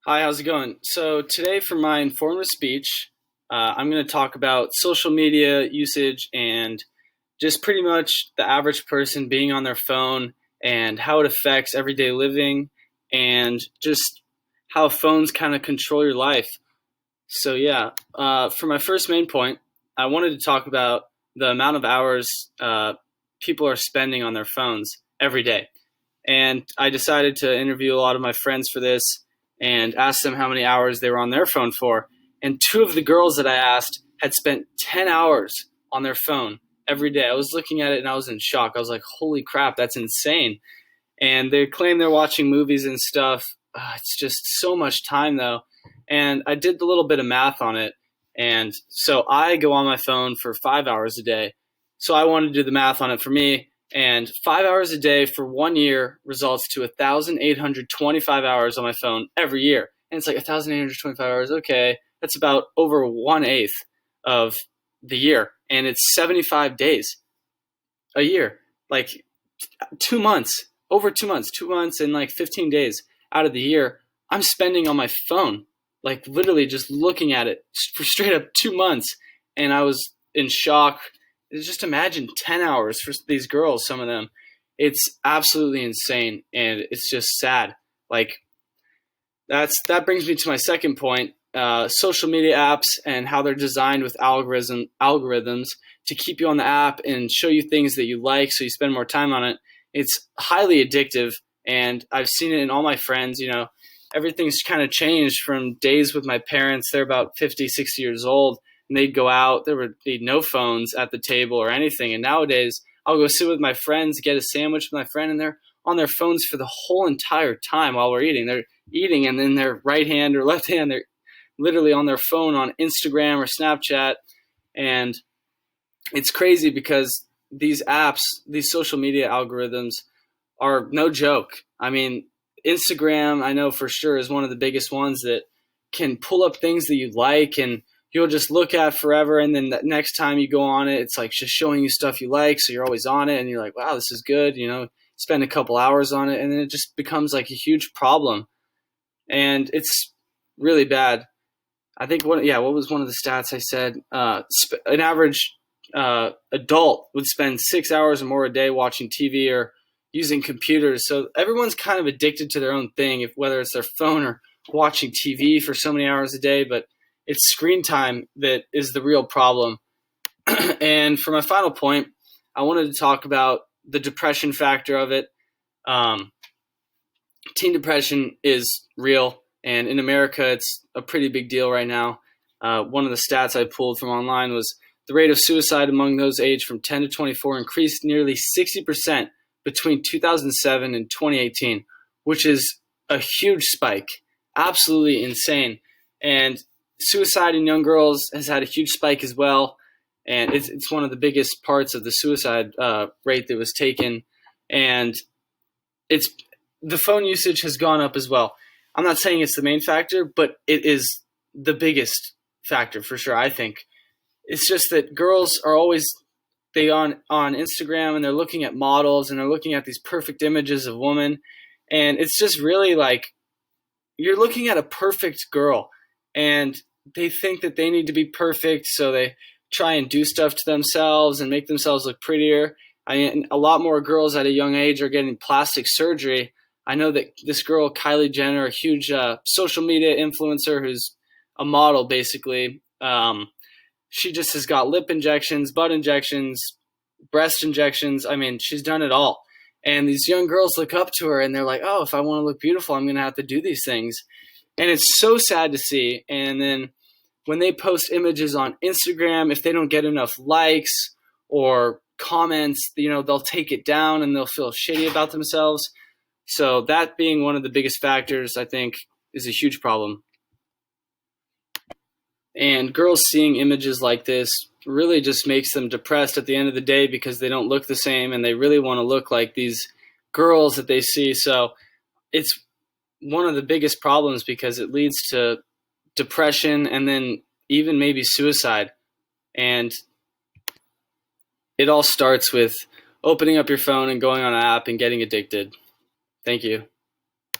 Hi, how's it going? So today for my informative speech, I'm going to talk about social media usage and just pretty much the average person being on their phone and how it affects everyday living and just how phones kind of control your life. So yeah, for my first main point, I wanted to talk about the amount of hours people are spending on their phones every day. And I decided to interview a lot of my friends for this and ask them how many hours they were on their phone for. And two of the girls that I asked had spent 10 hours on their phone every day. I was looking at it and I was in shock. I was like, holy crap, that's insane. And they claim they're watching movies and stuff. It's just so much time, though. And I did a little bit of math on it. And so I go on my phone for 5 hours a day. So I wanted to do the math on it for me. And 5 hours a day for 1 year results to 1,825 hours on my phone every year. And it's like 1,825 hours. Okay, that's about over 1/8 of the year. And it's 75 days a year. Like 2 months, over 2 months, 2 months and like 15 days out of the year, I'm spending on my phone, like literally just looking at it for straight up 2 months. And I was in shock. Just imagine 10 hours for these girls, some of them. It's absolutely insane. And it's just sad. Like, that brings me to my second point. Social media apps and how they're designed with algorithms to keep you on the app and show you things that you like so you spend more time on it. It's highly addictive, and I've seen it in all my friends. Everything's kind of changed from days with my parents. They're about 50, 60 years old, and they'd go out. There would be no phones at the table or anything. And nowadays, I'll go sit with my friends, get a sandwich with my friend, and they're on their phones for the whole entire time while we're eating. They're eating, and then their right hand or left hand, they're literally on their phone on Instagram or Snapchat. And it's crazy because these apps, these social media algorithms are no joke. I mean, Instagram, I know for sure, is one of the biggest ones that can pull up things that you like and you'll just look at forever. And then the next time you go on it, it's like just showing you stuff you like. So you're always on it and you're like, wow, this is good. Spend a couple hours on it. And then it just becomes like a huge problem. And it's really bad. I think what was one of the stats I said? An average adult would spend 6 hours or more a day watching TV or using computers. So everyone's kind of addicted to their own thing, whether it's their phone or watching TV for so many hours a day. But it's screen time that is the real problem. And for my final point, I wanted to talk about the depression factor of it. Um, Teen depression is real, and in America, it's a pretty big deal right now. One of the stats I pulled from online was the rate of suicide among those aged from 10 to 24 increased nearly 60% between 2007 and 2018, which is a huge spike, absolutely insane. And suicide in young girls has had a huge spike as well, and it's one of the biggest parts of the suicide rate that was taken. And it's the phone usage has gone up as well. I'm not saying it's the main factor, but it is the biggest factor for sure. I think it's just that girls are always they on Instagram and they're looking at models and they're looking at these perfect images of women, and it's just really like you're looking at a perfect girl, and they think that they need to be perfect, so they try and do stuff to themselves and make themselves look prettier. I mean, a lot more girls at a young age are getting plastic surgery. I know that this girl, Kylie Jenner, a huge social media influencer who's a model basically, she just has got lip injections, butt injections, breast injections. I mean, she's done it all. And these young girls look up to her and they're like, oh, if I want to look beautiful, I'm going to have to do these things. And it's so sad to see. And then when they post images on Instagram, if they don't get enough likes or comments, they'll take it down and they'll feel shitty about themselves. So that being one of the biggest factors, I think, is a huge problem. And girls seeing images like this really just makes them depressed at the end of the day because they don't look the same and they really want to look like these girls that they see. So it's one of the biggest problems because it leads to depression and then even maybe suicide. And it all starts with opening up your phone and going on an app and getting addicted. Thank you.